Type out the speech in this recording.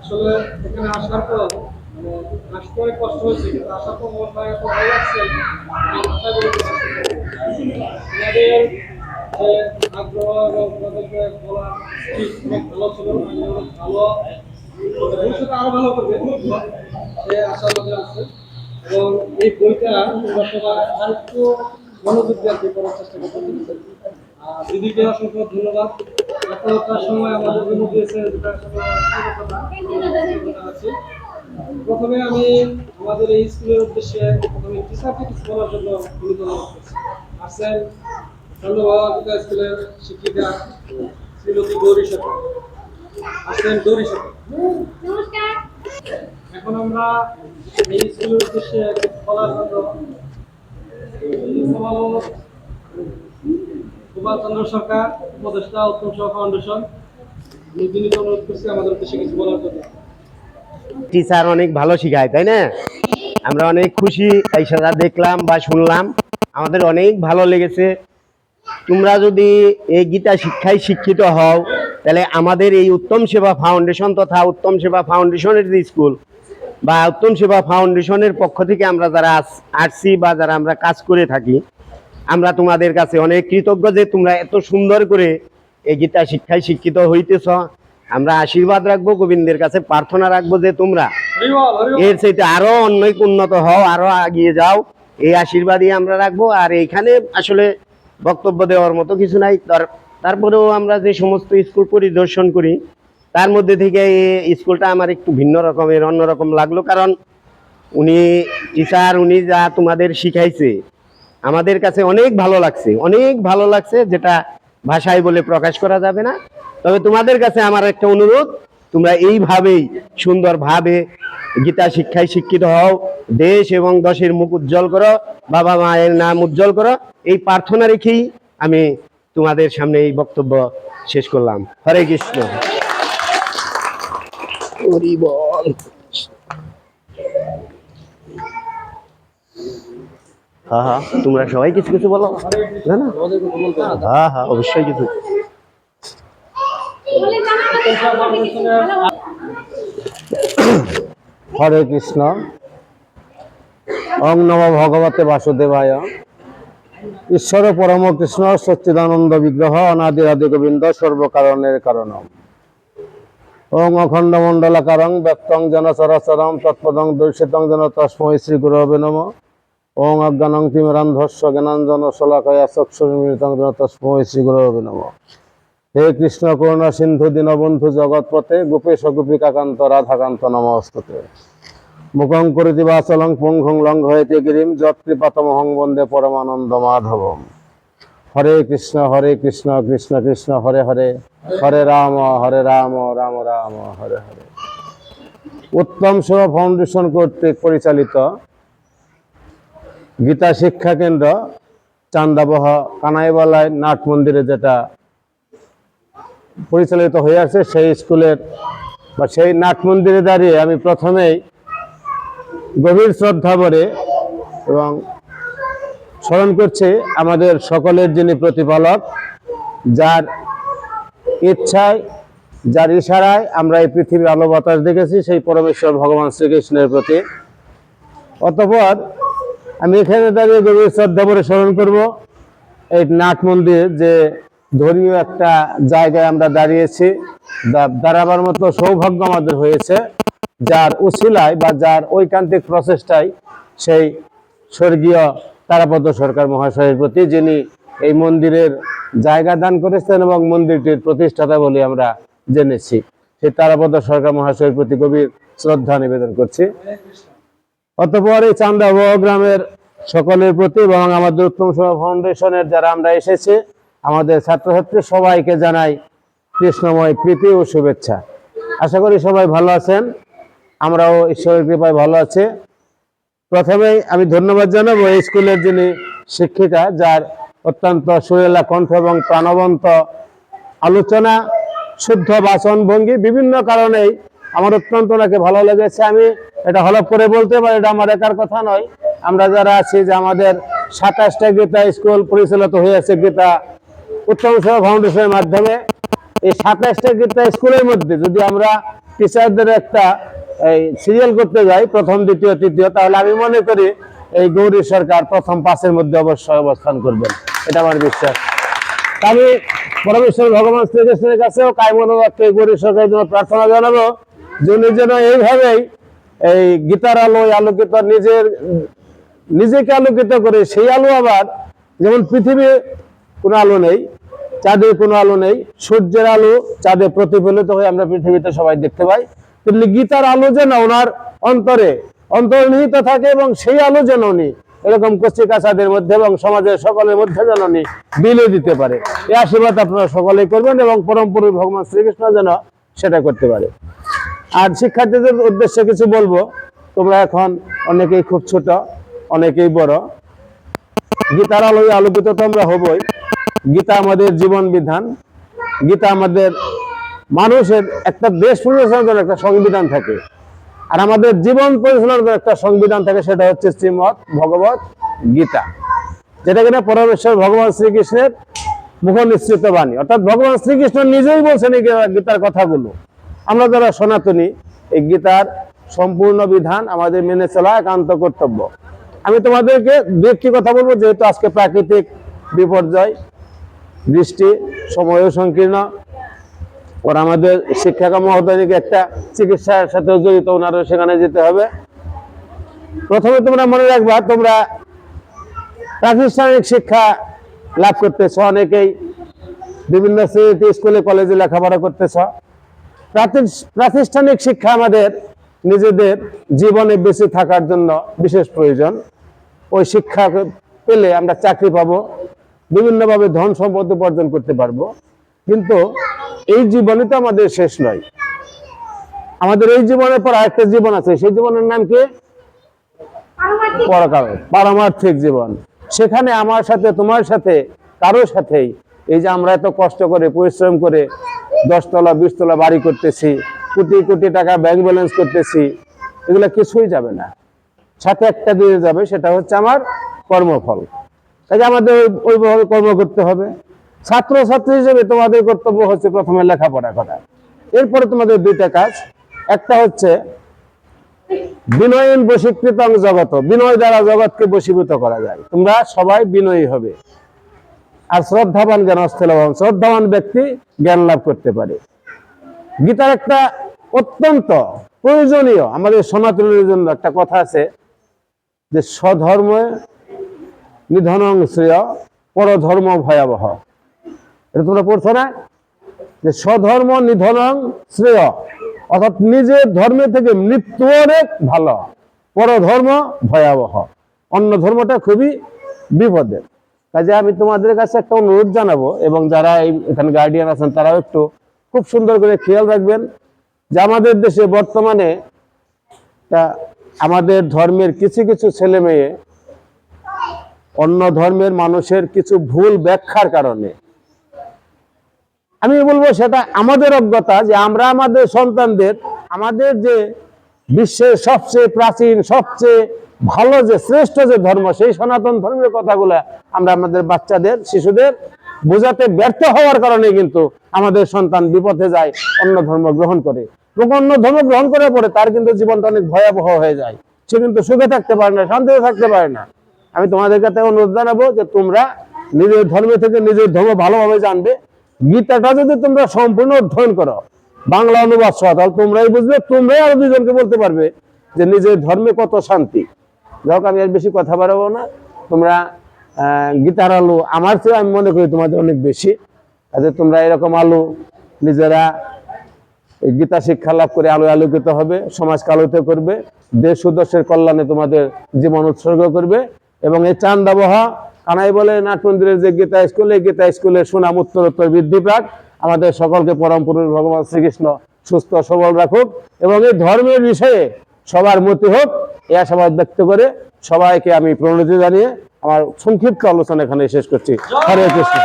আসলে এখানে আসার পর আসতে অনেক কষ্ট হয়েছে, কিন্তু আসার পর মন এত ভালো লাগছে। যে আগ্রহ এবং তাদেরকে বলার অনেক ভালো ছিল, ভালো ভবিষ্যতে আরো ভালো করবে সে আশা আমাদের আছে। এবং এই বইটা তোমরা সবাই আর একটু মনোযোগ দিয়ে পড়ার চেষ্টা করতে। দিদিকে অসংখ্য ধন্যবাদ। এতটা সময় আমাদের জন্য দিয়েছে, আছে। প্রথমে আমি আমাদের এই স্কুলের উদ্দেশ্যে প্রথমে টিচারকে কিছু বলার জন্য আসছেন চন্দ্রবাবা স্কুলের শিক্ষিকা শ্রীমতী গৌরী সরকার আসছেন। গৌরী সরকার, এখন আমরা এই স্কুলের উদ্দেশ্যে বলার জন্য কুমার চন্দ্র সরকার, উপদেষ্টা উত্তম সহ ফাউন্ডেশন, বিনীত অনুরোধ করছি আমাদের উদ্দেশ্যে কিছু বলার জন্য। টিচার অনেক ভালো শিখায়, তাই না? আমরা অনেক খুশি এই সাথে দেখলাম বা শুনলাম, আমাদের অনেক ভালো লেগেছে। তোমরা যদি এই গীতা শিক্ষায় শিক্ষিত হও, তাহলে আমাদের এই উত্তম সেবা ফাউন্ডেশন তথা উত্তম সেবা ফাউন্ডেশনের যে স্কুল বা উত্তম সেবা ফাউন্ডেশনের পক্ষ থেকে আমরা যারা আসছি বা যারা আমরা কাজ করে থাকি, আমরা তোমাদের কাছে অনেক কৃতজ্ঞ যে তোমরা এত সুন্দর করে এই গীতা শিক্ষায় শিক্ষিত হইতেছ। আমরা আশীর্বাদ রাখবো, গোবিন্দের কাছে প্রার্থনা রাখবো যে তোমরা এর চাইতে আরো অনেক উন্নত হও, আরো এগিয়ে যাও, এই আশীর্বাদই আমরা রাখবো। আর এইখানে আসলে বক্তব্য দেওয়ার মতো কিছু নাই। তারপরেও আমরা যে সমস্ত স্কুল পরিদর্শন করি, তার মধ্যে থেকে এই স্কুলটা আমার একটু ভিন্ন রকমের, অন্যরকম লাগলো। কারণ উনি টিচার, উনি যা তোমাদের শিখাইছে আমাদের কাছে অনেক ভালো লাগছে, অনেক ভালো লাগছে, যেটা ভাষায় বলে প্রকাশ করা যাবে না। তবে তোমাদের কাছে আমার একটা অনুরোধ, তোমরা এইভাবেই সুন্দরভাবে গীতা শিক্ষায় শিক্ষিত হও, দেশ এবং দশের মুখ উজ্জ্বল করো, বাবা মায়ের নাম উজ্জ্বল করো, এই প্রার্থনা রেখেই আমি তোমাদের সামনে এই বক্তব্য শেষ করলাম। হরে কৃষ্ণ। হরি বল। হ্যাঁ হ্যাঁ, তোমরা সবাই কিছু কিছু বলো না? না, হ্যাঁ হ্যাঁ, অবশ্যই কিছু। হরে কৃষ্ণ। ওং নমো ভগবতে বাসুদেবায়। ঈশ্বর পরম কৃষ্ণ সচ্চিদানন্দ বিগ্রহ অনাদি আদি গোবিন্দ সর্বকারণের কারণ। ওং অখণ্ড মণ্ডলাকারং ব্যক্তং জন চরাচরং তৎপদং দর্শিতং যেন তস্মৈ শ্রী গুরবে নমঃ। ওং অজ্ঞানং তিমিরান্ধস্য জ্ঞানাঞ্জন শলাকায়া চক্ষুর্মিলিতং যেন তস্মৈ শ্রী গুরবে নমঃ। হে কৃষ্ণ করুণা সিন্ধু দীনবন্ধু জগৎপতে গোপেশ গোপিকাকান্ত রাধাকান্ত নমস্তুতে। মুখং করিতি বাচলং পুংখং লঙ্ঘয়তে গিরিম যৎকৃপাতমহং বন্দে পরমানন্দ মাধবম। হরে কৃষ্ণ কৃষ্ণ কৃষ্ণ হরে হরে, হরে রাম রাম রাম হরে হরে। উত্তম সেবা ফাউন্ডেশন কর্তৃক পরিচালিত গীতা শিক্ষা কেন্দ্র চান্দাবহ কানাইবালায় নাট মন্দিরে যেটা পরিচালিত হয়ে আছে, সেই স্কুলের বা সেই নাট মন্দিরে দাঁড়িয়ে আমি প্রথমেই গভীর শ্রদ্ধা ভরে এবং স্মরণ করছি আমাদের সকলের যিনি প্রতিপালক, যার ইচ্ছায়, যার ইশারায় আমরা এই পৃথিবীর আলো বাতাস দেখেছি, সেই পরমেশ্বর ভগবান শ্রীকৃষ্ণের প্রতি। অতঃপর আমি এখানে দাঁড়িয়ে গভীর শ্রদ্ধা ভরে স্মরণ করব এই নাট মন্দির, যে ধর্মীয় একটা জায়গায় আমরা দাঁড়িয়েছি, দাঁড়াবার মতো সৌভাগ্য আমাদের হয়েছে, যার উছিলায় বা যার ঐকান্তিক প্রচেষ্টায় সেই স্বর্গীয় তারাপদ সরকার মহাশয়ের প্রতি, যিনি এই মন্দিরের জায়গা দান করেছেন এবং মন্দিরটির প্রতিষ্ঠাতা বলে আমরা জেনেছি, সেই তারাপদ সরকার মহাশয়ের প্রতি গভীর শ্রদ্ধা নিবেদন করছি। অতঃপর এই চান্দাবহ গ্রামের সকলের প্রতি এবং আমাদের উত্তম সেবা ফাউন্ডেশনের যারা আমরা এসেছি, আমাদের ছাত্রছাত্রী সবাইকে জানাই কৃষ্ণময় প্রীতি ও শুভেচ্ছা। আশা করি সবাই ভালো আছেন, আমরাও ঈশ্বরের কৃপায় ভালো আছি। প্রথমেই আমি ধন্যবাদ জানাবো এই স্কুলের যিনি শিক্ষিকা, যার অত্যন্ত সুরেলা কণ্ঠ এবং প্রাণবন্ত আলোচনা, শুদ্ধ বাচন ভঙ্গি, বিভিন্ন কারণেই আমার অত্যন্ত ওনাকে ভালো লেগেছে। আমি এটা হলফ করে বলতে পারি, এটা আমার একার কথা নয়, আমরা যারা আছি, যে আমাদের 27টা গীতা স্কুল পরিচালিত হয়েছে গীতা উত্তম সেবা ফাউন্ডেশনের মাধ্যমে। এই 27টা গীতা স্কুলের মধ্যে যদি আমরা টিচারদের একটা সিরিয়াল করতে যাই, প্রথম, দ্বিতীয়, তৃতীয়, তাহলে আমি মনে করি এই গৌরী সরকার প্রথম 5-এর মধ্যে অবশ্যই অবস্থান করবেন, এটা আমার বিশ্বাস। আমি পরমেশ্বর ভগবান শ্রীকৃষ্ণের কাছেও কায়মনোবাক্যে গৌরী সরকারের জন্য প্রার্থনা জানাবো যে উনি যেন এইভাবেই এই গীতার আলোয় আলোকিত নিজেকে আলোকিত করে, সেই আলো আবার যেমন পৃথিবী কোনো আলো নেই, চাঁদে কোনো আলো নেই, সূর্যের আলো চাঁদে প্রতিফলিত হয়ে আমরা পৃথিবীতে সবাই দেখতে পাই, কিন্তু গীতার আলো যেন ওনার অন্তর্নিহিত থাকে এবং সেই আলো যেন উনি এরকম কচিকাচাদের মধ্যে এবং সমাজের সকলের মধ্যে যেন উনি বিলিয়ে দিতে পারে। এই আশীর্বাদ আপনারা সকলেই করবেন এবং পরম পুরুষ ভগবান শ্রীকৃষ্ণ যেন সেটা করতে পারে। আর শিক্ষার্থীদের উদ্দেশ্যে কিছু বলবো, তোমরা এখন অনেকেই খুব ছোট, অনেকেই বড়, গীতার আলোয় আলোকিত তোমরা হবই। গীতা আমাদের জীবন বিধান, গীতা আমাদের মানুষের একটা দেশ পরিচালনার জন্য একটা সংবিধান থাকে, আর আমাদের জীবন পরিচালনার জন্য একটা সংবিধান থাকে, সেটা হচ্ছে শ্রীমৎ ভগবত গীতা, যেটা কিনা পরমেশ্বর ভগবান শ্রীকৃষ্ণের মুখ নিঃসৃত বাণী, অর্থাৎ ভগবান শ্রীকৃষ্ণ নিজেই বলছেন এই গীতার কথাগুলো। আমরা যারা সনাতনী, এই গীতার সম্পূর্ণ বিধান আমাদের মেনে চলা একান্ত কর্তব্য। আমি তোমাদেরকে দু একটি কথা বলবো, যেহেতু আজকে প্রাকৃতিক বিপর্যয়, বৃষ্টি, সময়ও সংকীর্ণ, ওর আমাদের শিক্ষা মহোদয়কে একটা চিকিৎসার সাথে জড়িত, ওনারও সেখানে যেতে হবে। প্রথমে তোমরা মনে রাখবা, তোমরা প্রাতিষ্ঠানিক শিক্ষা লাভ করতেছ, অনেকেই বিভিন্ন শ্রেণীতে স্কুলে কলেজে লেখাপড়া করতেছ। প্রাতিষ্ঠানিক শিক্ষা আমাদের নিজেদের জীবনে বেঁচে থাকার জন্য বিশেষ প্রয়োজন। ওই শিক্ষা পেলে আমরা চাকরি পাবো, বিভিন্নভাবে ধন সম্পদ উপার্জন করতে পারবো, কিন্তু এই জীবনে তো আমাদের শেষ নয়। আমাদের এই জীবনের পর আরেকটা জীবন আছে, সেই জীবনের নাম কি? পরকাল, পারমার্থিক জীবন। সেখানে আমার সাথে, তোমার সাথে, কারোর সাথেই এই যে আমরা এত কষ্ট করে পরিশ্রম করে 10 তলা 20 তলা বাড়ি করতেছি, কোটি কোটি টাকা ব্যাংক ব্যালেন্স করতেছি, এগুলা কিছুই যাবে না। সাথে একটা দিয়ে যাবে, সেটা হচ্ছে আমার কর্মফল। তাই আমাদের ওইভাবে কর্ম করতে হবে। ছাত্রছাত্রী হিসেবে তোমাদের কর্তব্য হচ্ছে প্রথমে লেখাপড়া করা, এরপরে তোমাদের দুইটা কাজ। একটা হচ্ছে বিনয়ন বশীকৃতং জগত, বিনয় দ্বারা জগৎকে বশীভূত করা যায়। তোমরা সবাই বিনয়ী হবে। আর শ্রদ্ধাবান জ্ঞানস্থলবান, শ্রদ্ধাবান ব্যক্তি জ্ঞান লাভ করতে পারে। গীতার একটা অত্যন্ত প্রয়োজনীয় আমাদের সনাতনের জন্য একটা কথা আছে যে স্বধর্ম নিধনং শ্রেয়, পরধর্ম ভয়াবহ। এটা তোমরা পড়ছো না, যে স্বধর্ম নিধনং শ্রেয়, অর্থাৎ নিজের ধর্মের থেকে মৃত্যু অনেক ভালো, পরধর্ম ভয়াবহ, অন্য ধর্মটা খুবই বিপদের। কাজে আমি তোমাদের কাছে একটা অনুরোধ জানাবো, এবং যারা এখানে গার্ডিয়ান আছেন তারাও একটু খুব সুন্দর করে খেয়াল রাখবেন যে আমাদের দেশে বর্তমানে আমাদের ধর্মের কিছু কিছু ছেলে মেয়ে অন্য ধর্মের মানুষের কিছু ভুল ব্যাখ্যার কারণে, আমি বলবো সেটা আমাদের অজ্ঞতা, যে আমরা আমাদের সন্তানদের আমাদের যে বিশ্বের সবচেয়ে প্রাচীন, সবচেয়ে ভালো, যে শ্রেষ্ঠ যে ধর্ম, সেই সনাতন ধর্মের কথাগুলো আমরা আমাদের বাচ্চাদের, শিশুদের বোঝাতে ব্যর্থ হওয়ার কারণে কিন্তু আমাদের সন্তান বিপথে যায়, অন্য ধর্ম গ্রহণ করে। এবং অন্য ধর্ম গ্রহণ করার পরে তার কিন্তু জীবনটা অনেক ভয়াবহ হয়ে যায়, সে কিন্তু সুখে থাকতে পারে না, শান্তিতে থাকতে পারে না। আমি তোমাদের কাছে অনুরোধ জানাবো যে তোমরা নিজের ধর্ম থেকে নিজের ধর্ম ভালোভাবে জানবে। গীতাটা যদি তোমরা সম্পূর্ণ অধ্যয়ন করো, বাংলা অনুবাদ সহ, তাহলে তোমরাই বুঝবে, তোমরাই আরো দুজনকে বলতে পারবে যে নিজের ধর্মে কত শান্তি। যাই হোক, আমি আর বেশি কথা বাড়াবো না। তোমরা গীতার আলো আমার চেয়ে আমি মনে করি তোমাদের অনেক বেশি, তাতে তোমরা এরকম আলো নিজেরা গীতা শিক্ষা লাভ করে আলো আলোকিত হবে, সমাজকে আলোকিত করবে, দেশ সুদর্শের কল্যাণে তোমাদের জীবন উৎসর্গ করবে। এবং এই চান্দাবহা কানাই বলে নাট মন্দিরের যে গীতা স্কুল, এই গীতা স্কুলের সুনাম উত্তরোত্তর বৃদ্ধি পাক। আমাদের সকলকে পরম পুরুষ ভগবান শ্রীকৃষ্ণ সুস্থ সবল রাখুক এবং এই ধর্মের বিষয়ে সবার মতি হোক, এই আশাবাদ ব্যক্ত করে সবাইকে আমি প্রণতি জানিয়ে আমার সংক্ষিপ্ত আলোচনা এখানে শেষ করছি। হরে কৃষ্ণ।